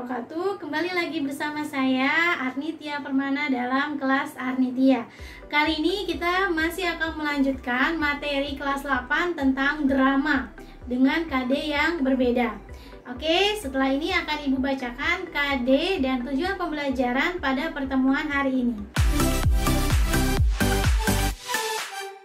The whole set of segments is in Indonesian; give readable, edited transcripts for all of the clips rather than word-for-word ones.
wabarakatuh. Kembali lagi bersama saya Arnitia Permana dalam kelas Arnitia. Kali ini kita masih akan melanjutkan materi kelas 8 tentang drama dengan KD yang berbeda. Oke, setelah ini akan Ibu bacakan KD dan tujuan pembelajaran pada pertemuan hari ini.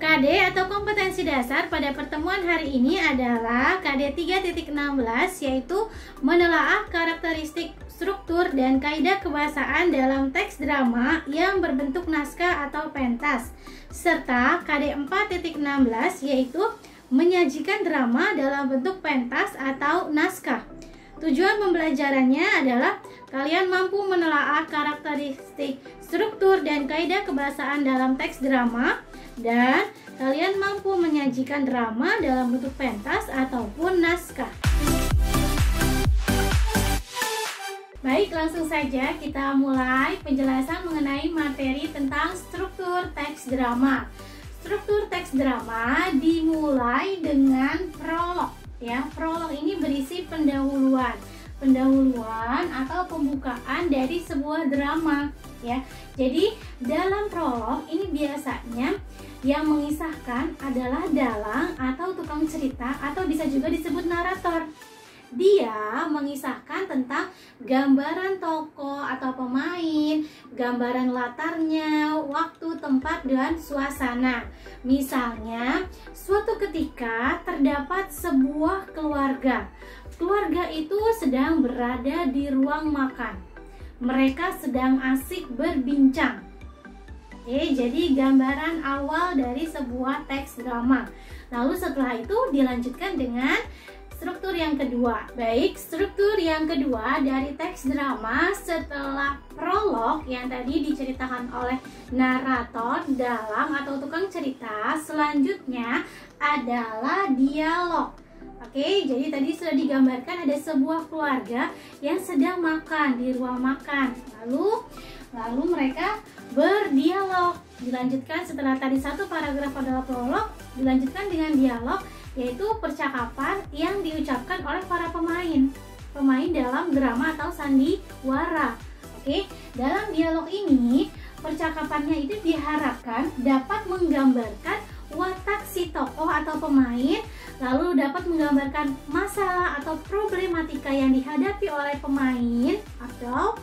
KD atau kompetensi dasar pada pertemuan hari ini adalah KD 3.16, yaitu menelaah karakteristik, struktur, dan kaidah kebahasaan dalam teks drama yang berbentuk naskah atau pentas, serta KD 4.16, yaitu menyajikan drama dalam bentuk pentas atau naskah. Tujuan pembelajarannya adalah kalian mampu menelaah karakteristik, struktur, dan kaidah kebahasaan dalam teks drama, dan kalian mampu menyajikan drama dalam bentuk pentas ataupun naskah. Baik, langsung saja kita mulai penjelasan mengenai materi tentang struktur teks drama. Struktur teks drama dimulai dengan prolog. Ya, prolog ini berisi pendahuluan atau pembukaan dari sebuah drama, ya. Jadi dalam prolog ini biasanya yang mengisahkan adalah dalang atau tukang cerita, atau bisa juga disebut narator. Dia mengisahkan tentang gambaran tokoh atau pemain, gambaran latarnya, waktu, tempat, dan suasana. Misalnya, suatu ketika terdapat sebuah keluarga. Keluarga itu sedang berada di ruang makan. Mereka sedang asik berbincang. Oke, jadi gambaran awal dari sebuah teks drama. Lalu setelah itu dilanjutkan dengan struktur yang kedua. Baik, struktur yang kedua dari teks drama setelah prolog yang tadi diceritakan oleh narator, dalang atau tukang cerita, selanjutnya adalah dialog. Oke, jadi tadi sudah digambarkan ada sebuah keluarga yang sedang makan di ruang makan. Lalu mereka berdialog. Dilanjutkan setelah tadi satu paragraf adalah prolog, dilanjutkan dengan dialog, yaitu percakapan yang diucapkan oleh para pemain dalam drama atau sandiwara. Oke, dalam dialog ini percakapannya itu diharapkan dapat menggambarkan watak si tokoh atau pemain, lalu dapat menggambarkan masalah atau problematika yang dihadapi oleh pemain atau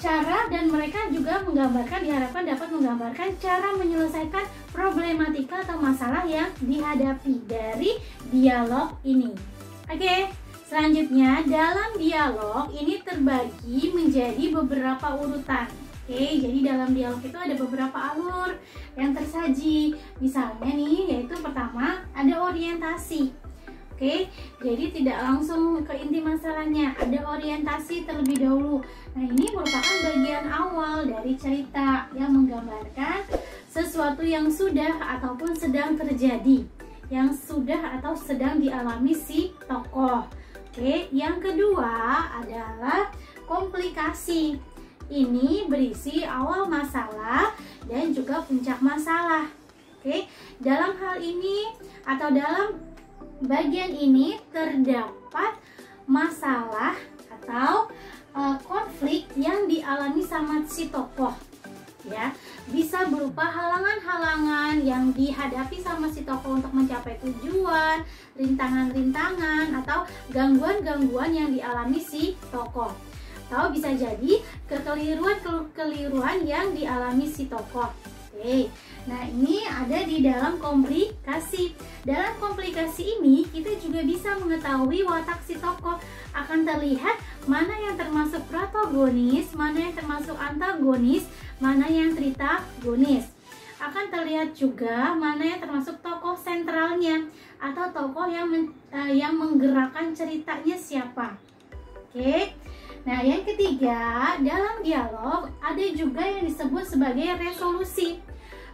cara, dan mereka juga diharapkan dapat menggambarkan cara menyelesaikan problematika atau masalah yang dihadapi dari dialog ini. Oke, selanjutnya dalam dialog ini terbagi menjadi beberapa urutan. Oke, jadi dalam dialog itu ada beberapa alur yang tersaji. Misalnya nih, yaitu pertama ada orientasi. Oke, jadi tidak langsung ke inti masalahnya, ada orientasi terlebih dahulu. Nah, ini merupakan bagian awal dari cerita yang menggambarkan sesuatu yang sudah ataupun sedang terjadi, yang sudah atau sedang dialami si tokoh. Oke, yang kedua adalah komplikasi. Ini berisi awal masalah dan juga puncak masalah. Oke, dalam hal ini atau dalam bagian ini terdapat masalah atau konflik yang dialami sama si tokoh, ya. Bisa berupa halangan-halangan yang dihadapi sama si tokoh untuk mencapai tujuan, rintangan-rintangan, atau gangguan-gangguan yang dialami si tokoh. Atau bisa jadi kekeliruan-kekeliruan yang dialami si tokoh. Oke, nah ini ada di dalam komplikasi. Dalam komplikasi ini kita juga bisa mengetahui watak si tokoh. Akan terlihat mana yang termasuk protagonis, mana yang termasuk antagonis, mana yang tritagonis. Akan terlihat juga mana yang termasuk tokoh sentralnya atau tokoh yang menggerakkan ceritanya siapa. Oke. Nah, yang ketiga, dalam dialog ada juga yang disebut sebagai resolusi.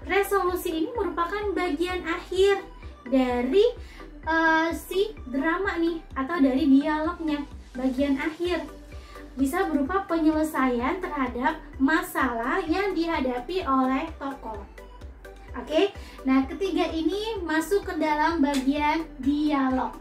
Resolusi ini merupakan bagian akhir dari si drama nih, atau dari dialognya, bagian akhir. Bisa berupa penyelesaian terhadap masalah yang dihadapi oleh tokoh. Oke, nah ketiga ini masuk ke dalam bagian dialog.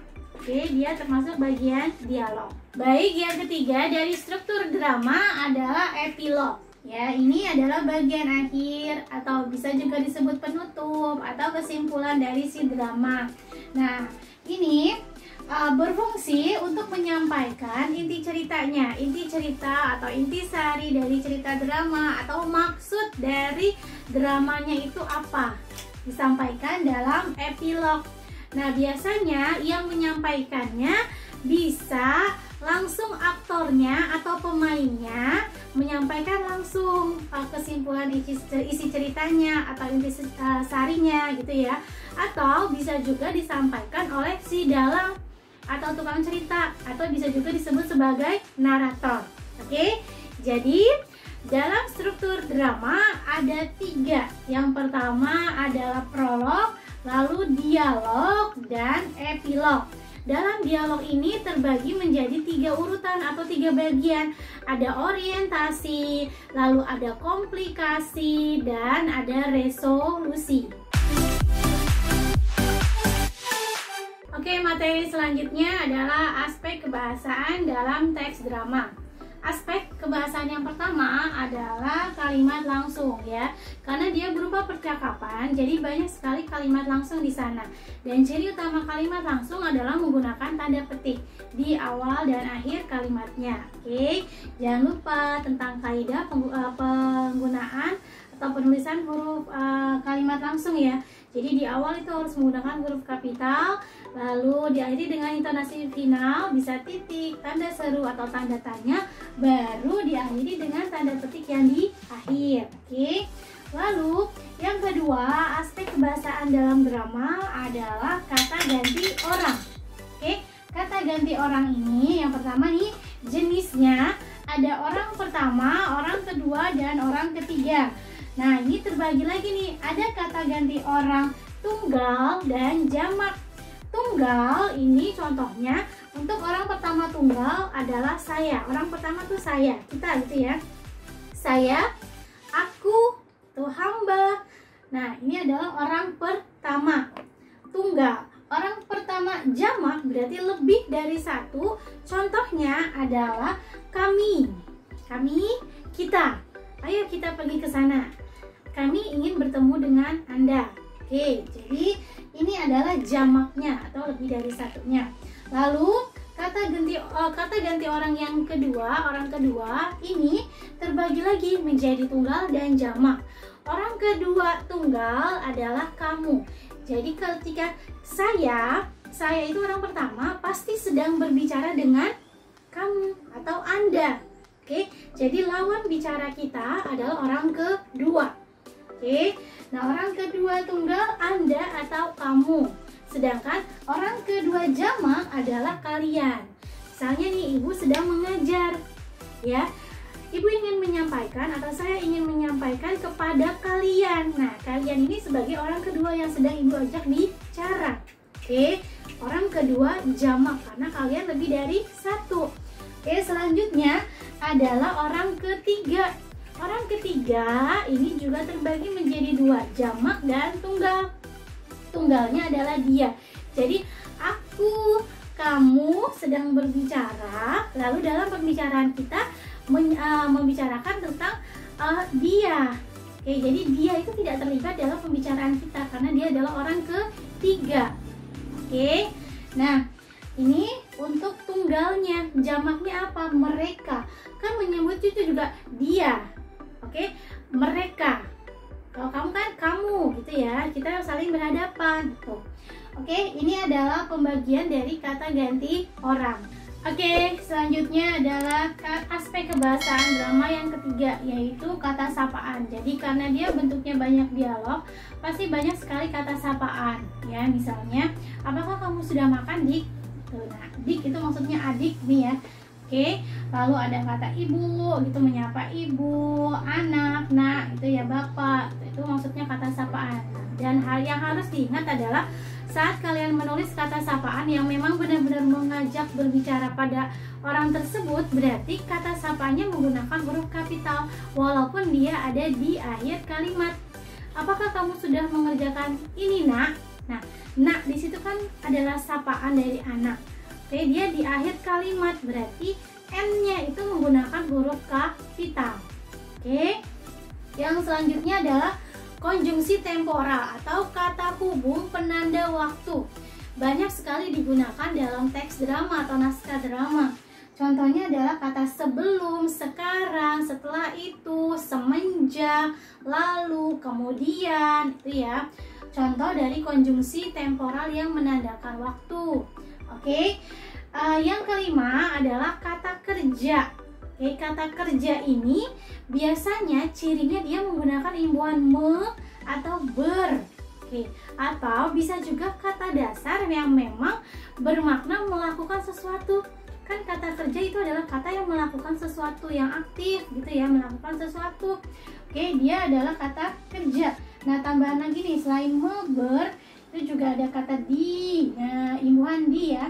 Oke, dia termasuk bagian dialog. Baik, yang ketiga dari struktur drama adalah epilog. Ya, ini adalah bagian akhir atau bisa juga disebut penutup atau kesimpulan dari si drama. Nah, ini berfungsi untuk menyampaikan inti ceritanya, inti cerita atau inti sari dari cerita drama atau maksud dari dramanya itu apa, disampaikan dalam epilog. Nah, biasanya yang menyampaikannya bisa langsung aktornya atau pemainnya menyampaikan langsung kesimpulan isi ceritanya atau inti sarinya gitu ya, atau bisa juga disampaikan oleh si dalang atau tukang cerita, atau bisa juga disebut sebagai narator. Oke, jadi dalam struktur drama ada 3. Yang pertama adalah prolog, lalu dialog, dan epilog. Dalam dialog ini terbagi menjadi 3 urutan atau 3 bagian. Ada orientasi, lalu ada komplikasi, dan ada resolusi. Oke, materi selanjutnya adalah aspek kebahasaan dalam teks drama. Aspek kebahasaan yang pertama adalah kalimat langsung ya, karena dia berupa percakapan, jadi banyak sekali kalimat langsung di sana. Dan ciri utama kalimat langsung adalah menggunakan tanda petik di awal dan akhir kalimatnya. Oke, jangan lupa tentang kaidah penggunaan atau penulisan huruf kalimat langsung ya. Jadi di awal itu harus menggunakan huruf kapital, lalu diakhiri dengan intonasi final, bisa titik, tanda seru atau tanda tanya, baru diakhiri dengan tanda petik yang di akhir. Oke. Lalu yang kedua, aspek kebahasaan dalam drama adalah kata ganti orang. Oke, kata ganti orang ini yang pertama nih, jenisnya ada orang pertama, orang kedua, dan orang ketiga. Nah, ini terbagi lagi nih, ada kata ganti orang tunggal dan jamak. Tunggal ini contohnya untuk orang pertama tunggal adalah saya. Orang pertama tuh saya, kita gitu ya. Saya, aku, tuh hamba. Nah, ini adalah orang pertama tunggal. Orang pertama jamak berarti lebih dari satu. Contohnya adalah kami, kita. Ayo kita pergi ke sana. Kami ingin bertemu dengan Anda. Oke, jadi ini adalah jamaknya atau lebih dari satunya. Lalu kata ganti orang yang kedua, orang kedua ini terbagi lagi menjadi tunggal dan jamak. Orang kedua tunggal adalah kamu. Jadi ketika saya itu orang pertama pasti sedang berbicara dengan kamu atau Anda. Oke, jadi lawan bicara kita adalah orang kedua. Oke, nah orang kedua tunggal Anda atau kamu. Sedangkan orang kedua jamak adalah kalian. Misalnya nih, ibu sedang mengajar, ya. Ibu ingin menyampaikan atau saya ingin menyampaikan kepada kalian. Nah, kalian ini sebagai orang kedua yang sedang ibu ajak bicara. Oke, orang kedua jamak karena kalian lebih dari satu. Oke, selanjutnya adalah orang ketiga. Orang ketiga ini juga terbagi menjadi 2, jamak dan tunggal. Tunggalnya adalah dia. Jadi aku, kamu sedang berbicara, lalu dalam pembicaraan kita membicarakan tentang dia. Oke, jadi dia itu tidak terlibat dalam pembicaraan kita karena dia adalah orang ketiga. Oke, nah ini untuk tunggalnya. Jamaknya apa? Mereka. Kan menyebut cucu juga dia. Oke, mereka. Kalau kamu kan kamu gitu ya. Kita saling berhadapan gitu. Oke, ini adalah pembagian dari kata ganti orang. Oke, selanjutnya adalah aspek kebahasaan drama yang ketiga, yaitu kata sapaan. Jadi karena dia bentuknya banyak dialog, pasti banyak sekali kata sapaan. Ya, misalnya, apakah kamu sudah makan, Dik? Nah, Dik itu maksudnya adik nih ya. Oke, lalu ada kata ibu, gitu menyapa ibu, anak, nak, itu ya bapak. Itu maksudnya kata sapaan. Dan hal yang harus diingat adalah saat kalian menulis kata sapaan yang memang benar-benar mengajak berbicara pada orang tersebut, berarti kata sapaannya menggunakan huruf kapital walaupun dia ada di akhir kalimat. Apakah kamu sudah mengerjakan ini, nak? Nah, Nak di situ kan adalah sapaan dari anak. Oke, dia di akhir kalimat, berarti N-nya itu menggunakan huruf kapital. Oke. Yang selanjutnya adalah konjungsi temporal atau kata hubung penanda waktu. Banyak sekali digunakan dalam teks drama atau naskah drama. Contohnya adalah kata sebelum, sekarang, setelah itu, semenjak, lalu, kemudian, itu ya. Contoh dari konjungsi temporal yang menandakan waktu. Oke. Yang kelima adalah kata kerja. Oke, kata kerja ini biasanya cirinya dia menggunakan imbuhan me atau ber. Oke, atau bisa juga kata dasar yang memang bermakna melakukan sesuatu. Kan kata kerja itu adalah kata yang melakukan sesuatu yang aktif gitu ya, melakukan sesuatu. Oke, dia adalah kata kerja. Nah, tambahan lagi nih, selain me, ber, itu juga ada kata di. Nah, imbuhan di ya.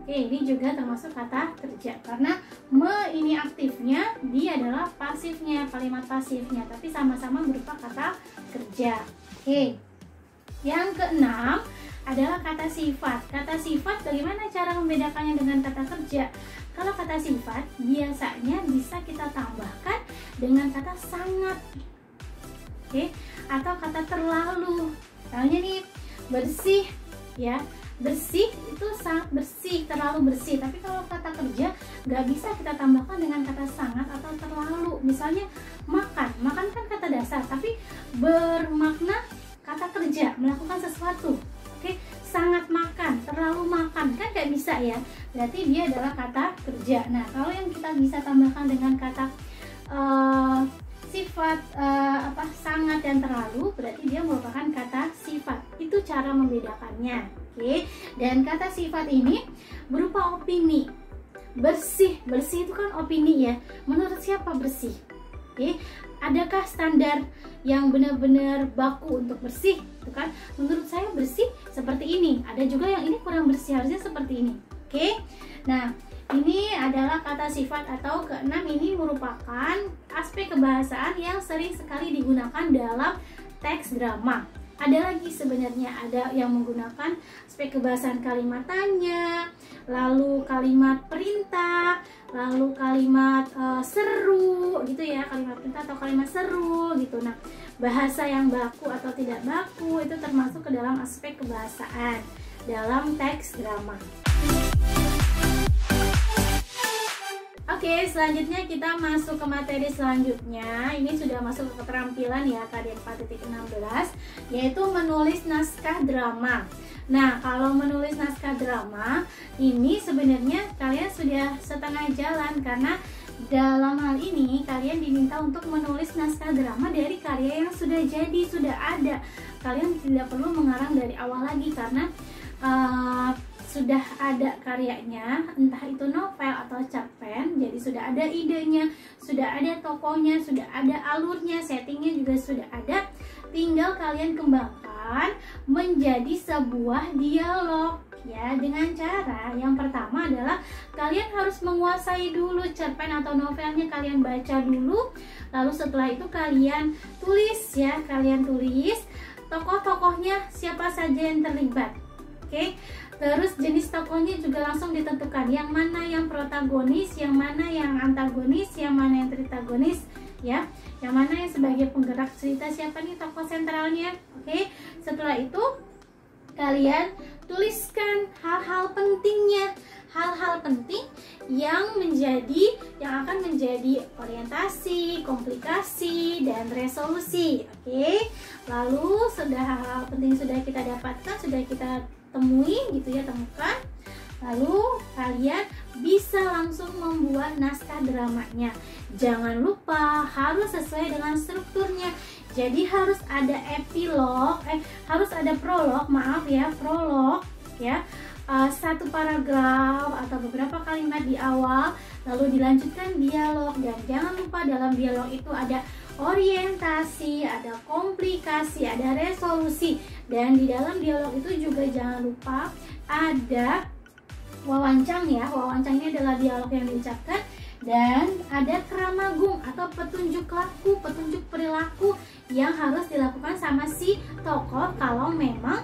Oke, ini juga termasuk kata kerja karena me ini aktifnya, di adalah pasifnya, kalimat pasifnya, tapi sama-sama berupa kata kerja. Oke. Yang keenam adalah kata sifat. Kata sifat bagaimana cara membedakannya dengan kata kerja? Kalau kata sifat biasanya bisa kita tambahkan dengan kata sangat. Oke, atau kata terlalu. Misalnya nih, bersih ya. Bersih itu sangat bersih, terlalu bersih. Tapi kalau kata kerja nggak bisa kita tambahkan dengan kata sangat atau terlalu. Misalnya makan, makan kan kata dasar tapi bermakna kata kerja, melakukan sesuatu. Oke, sangat makan, terlalu makan kan nggak bisa ya. Berarti dia adalah kata kerja. Nah, kalau yang kita bisa tambahkan dengan kata sifat sangat dan terlalu, berarti dia merupakan kata sifat. Itu cara membedakannya. Oke, dan kata sifat ini berupa opini. Bersih, bersih itu kan opini ya. Menurut siapa bersih? Oke, adakah standar yang benar-benar baku untuk bersih? Itu kan, menurut saya bersih seperti ini. Ada juga yang ini kurang bersih, harusnya seperti ini. Oke, nah ini adalah kata sifat atau keenam. Ini merupakan aspek kebahasaan yang sering sekali digunakan dalam teks drama. Ada lagi sebenarnya, ada yang menggunakan aspek kebahasaan kalimat tanya, lalu kalimat perintah, lalu kalimat seru gitu ya, kalimat perintah atau kalimat seru gitu. Nah, bahasa yang baku atau tidak baku itu termasuk ke dalam aspek kebahasaan dalam teks drama. Oke, selanjutnya kita masuk ke materi selanjutnya. Ini sudah masuk ke keterampilan ya, KD 4.16, yaitu menulis naskah drama. Nah, kalau menulis naskah drama ini sebenarnya kalian sudah setengah jalan, karena dalam hal ini kalian diminta untuk menulis naskah drama dari karya yang sudah jadi, sudah ada. Kalian tidak perlu mengarang dari awal lagi karena sudah ada karyanya, entah itu novel atau cerpen, jadi sudah ada idenya, sudah ada tokohnya, sudah ada alurnya, settingnya juga sudah ada. Tinggal kalian kembangkan menjadi sebuah dialog ya, dengan cara yang pertama adalah kalian harus menguasai dulu cerpen atau novelnya, kalian baca dulu, lalu setelah itu kalian tulis ya, kalian tulis tokoh-tokohnya siapa saja yang terlibat. Oke, terus jenis tokohnya juga langsung ditentukan, yang mana yang protagonis, yang mana yang antagonis, yang mana yang tritagonis ya, yang mana yang sebagai penggerak cerita, siapa nih tokoh sentralnya. Oke, setelah itu kalian tuliskan hal-hal pentingnya, hal-hal penting yang akan menjadi orientasi, komplikasi, dan resolusi. Oke, lalu sudah hal-hal penting sudah kita dapatkan, sudah kita temui gitu ya, temukan, lalu kalian bisa langsung membuat naskah dramanya. Jangan lupa harus sesuai dengan strukturnya. Jadi harus ada epilog, harus ada prolog, prolog ya, satu paragraf atau beberapa kalimat di awal, lalu dilanjutkan dialog. Dan jangan lupa dalam dialog itu ada orientasi, ada komplikasi, ada resolusi. Dan di dalam dialog itu juga jangan lupa ada wawancang ya. Wawancang ini adalah dialog yang diucapkan, dan ada keramagung atau petunjuk laku, petunjuk perilaku yang harus dilakukan sama si tokoh kalau memang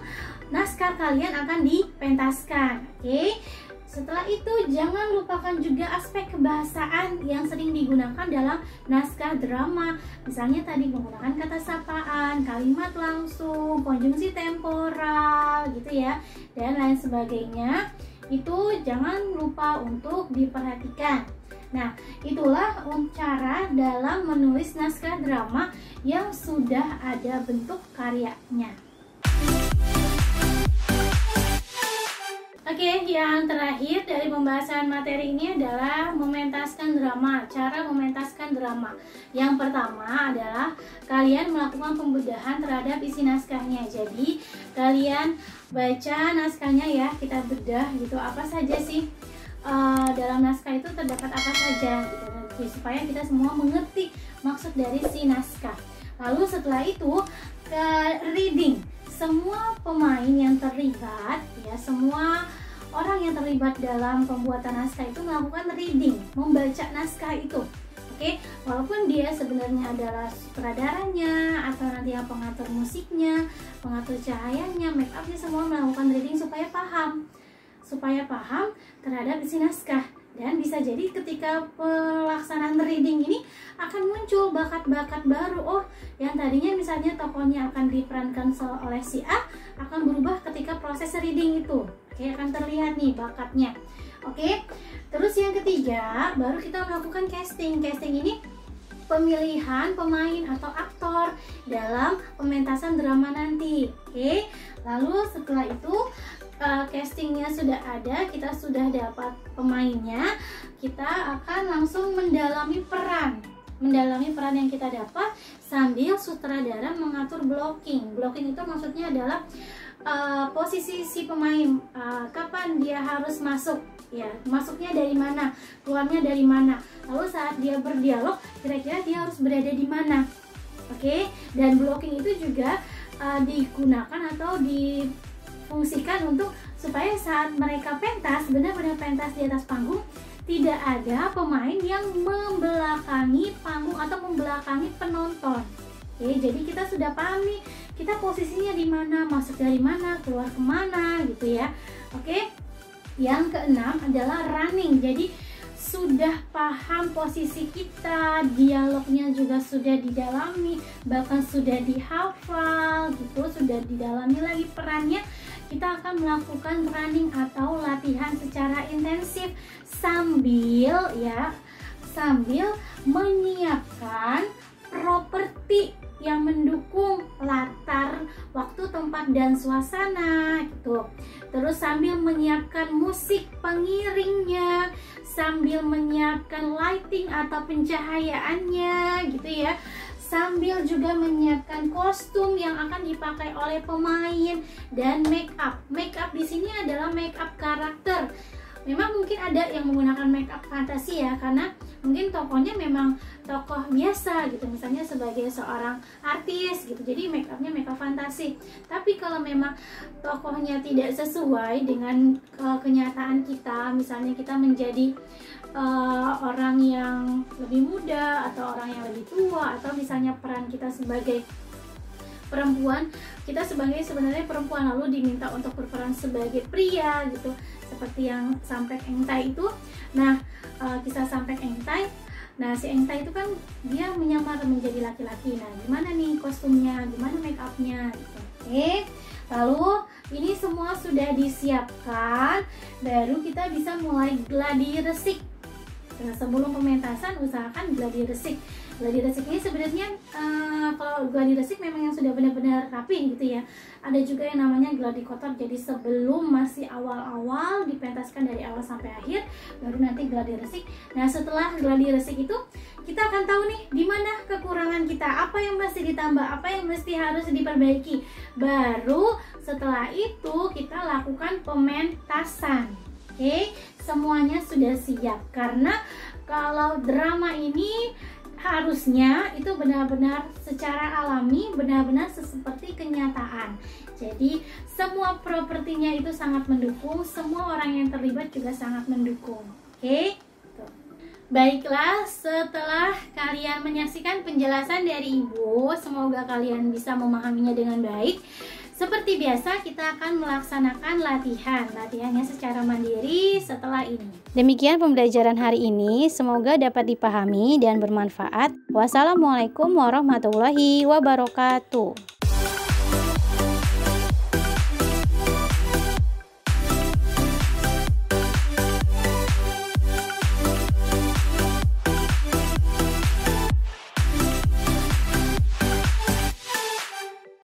naskah kalian akan dipentaskan. Oke. Setelah itu jangan lupakan juga aspek kebahasaan yang sering digunakan dalam naskah drama. Misalnya tadi menggunakan kata sapaan, kalimat langsung, konjungsi temporal gitu ya, dan lain sebagainya. Itu jangan lupa untuk diperhatikan. Nah, itulah cara dalam menulis naskah drama yang sudah ada bentuk karyanya. Oke, yang terakhir dari pembahasan materi ini adalah mementaskan drama. Cara mementaskan drama. Yang pertama adalah kalian melakukan pembedahan terhadap isi naskahnya. Jadi, kalian baca naskahnya ya, kita bedah gitu. Apa saja sih dalam naskah itu terdapat apa saja gitu. Supaya kita semua mengerti maksud dari si naskah. Lalu setelah itu ke reading. Semua pemain yang terlibat ya, semua orang yang terlibat dalam pembuatan naskah itu melakukan reading, membaca naskah itu. Oke, walaupun dia sebenarnya adalah sutradaranya atau nanti yang pengatur musiknya, pengatur cahayanya, make upnya, semua melakukan reading supaya paham terhadap isi naskah. Dan bisa jadi ketika pelaksanaan reading ini akan muncul bakat-bakat baru. Oh, yang tadinya misalnya tokohnya akan diperankan oleh si A akan berubah ketika proses reading itu. Oke, akan terlihat nih bakatnya. Oke, terus yang ketiga baru kita melakukan casting. Casting ini pemilihan pemain atau aktor dalam pementasan drama nanti. Oke, lalu setelah itu castingnya sudah ada, kita sudah dapat pemainnya, kita akan langsung mendalami peran yang kita dapat sambil sutradara mengatur blocking. Blocking itu maksudnya adalah posisi si pemain, kapan dia harus masuk, ya masuknya dari mana, keluarnya dari mana, lalu saat dia berdialog kira-kira dia harus berada di mana. Oke, dan blocking itu juga digunakan atau difungsikan untuk supaya saat mereka pentas, benar-benar pentas di atas panggung, tidak ada pemain yang membelakangi panggung atau membelakangi penonton. Oke, jadi kita sudah paham nih, kita posisinya di mana, masuk dari mana, keluar kemana gitu ya. Oke, yang keenam adalah running. Jadi sudah paham posisi kita, dialognya juga sudah didalami, bahkan sudah dihafal gitu, sudah didalami lagi perannya. Kita akan melakukan running atau latihan secara intensif sambil menyiapkan properti yang mendukung latar, waktu, tempat, dan suasana gitu. Terus sambil menyiapkan musik pengiringnya, sambil menyiapkan lighting atau pencahayaannya gitu ya, sambil juga menyiapkan kostum yang akan dipakai oleh pemain dan make up. Make up di sini adalah make up karakter. Memang mungkin ada yang menggunakan make up fantasi ya, karena mungkin tokohnya memang tokoh biasa gitu, misalnya sebagai seorang artis gitu, jadi make upnya make up fantasi. Tapi kalau memang tokohnya tidak sesuai dengan kenyataan kita, misalnya kita menjadi orang yang lebih muda atau orang yang lebih tua, atau misalnya peran kita sebagai perempuan, kita sebenarnya perempuan lalu diminta untuk berperan sebagai pria gitu, seperti yang Sampek Engtai itu. Nah, kisah Sampek Engtai, nah si Engtai itu kan dia menyamar menjadi laki-laki. Nah, gimana nih kostumnya, gimana make upnya gitu. Oke, lalu ini semua sudah disiapkan, baru kita bisa mulai gladi resik. Nah, sebelum pementasan usahakan gladi resik. Gladi resik ini sebenarnya kalau gladi resik memang yang sudah benar-benar rapi gitu ya. Ada juga yang namanya gladi kotor. Jadi sebelum masih awal-awal dipentaskan dari awal sampai akhir, baru nanti gladi resik. Nah, setelah gladi resik itu kita akan tahu nih di mana kekurangan kita, apa yang mesti ditambah, apa yang mesti harus diperbaiki. Baru setelah itu kita lakukan pementasan. Oke, semuanya sudah siap, karena kalau drama ini harusnya itu benar-benar secara alami, benar-benar seperti kenyataan. Jadi semua propertinya itu sangat mendukung, semua orang yang terlibat juga sangat mendukung. Oke? Baiklah, setelah kalian menyaksikan penjelasan dari Ibu, semoga kalian bisa memahaminya dengan baik. Seperti biasa, kita akan melaksanakan latihannya secara mandiri setelah ini. Demikian pembelajaran hari ini, semoga dapat dipahami dan bermanfaat. Wassalamualaikum warahmatullahi wabarakatuh.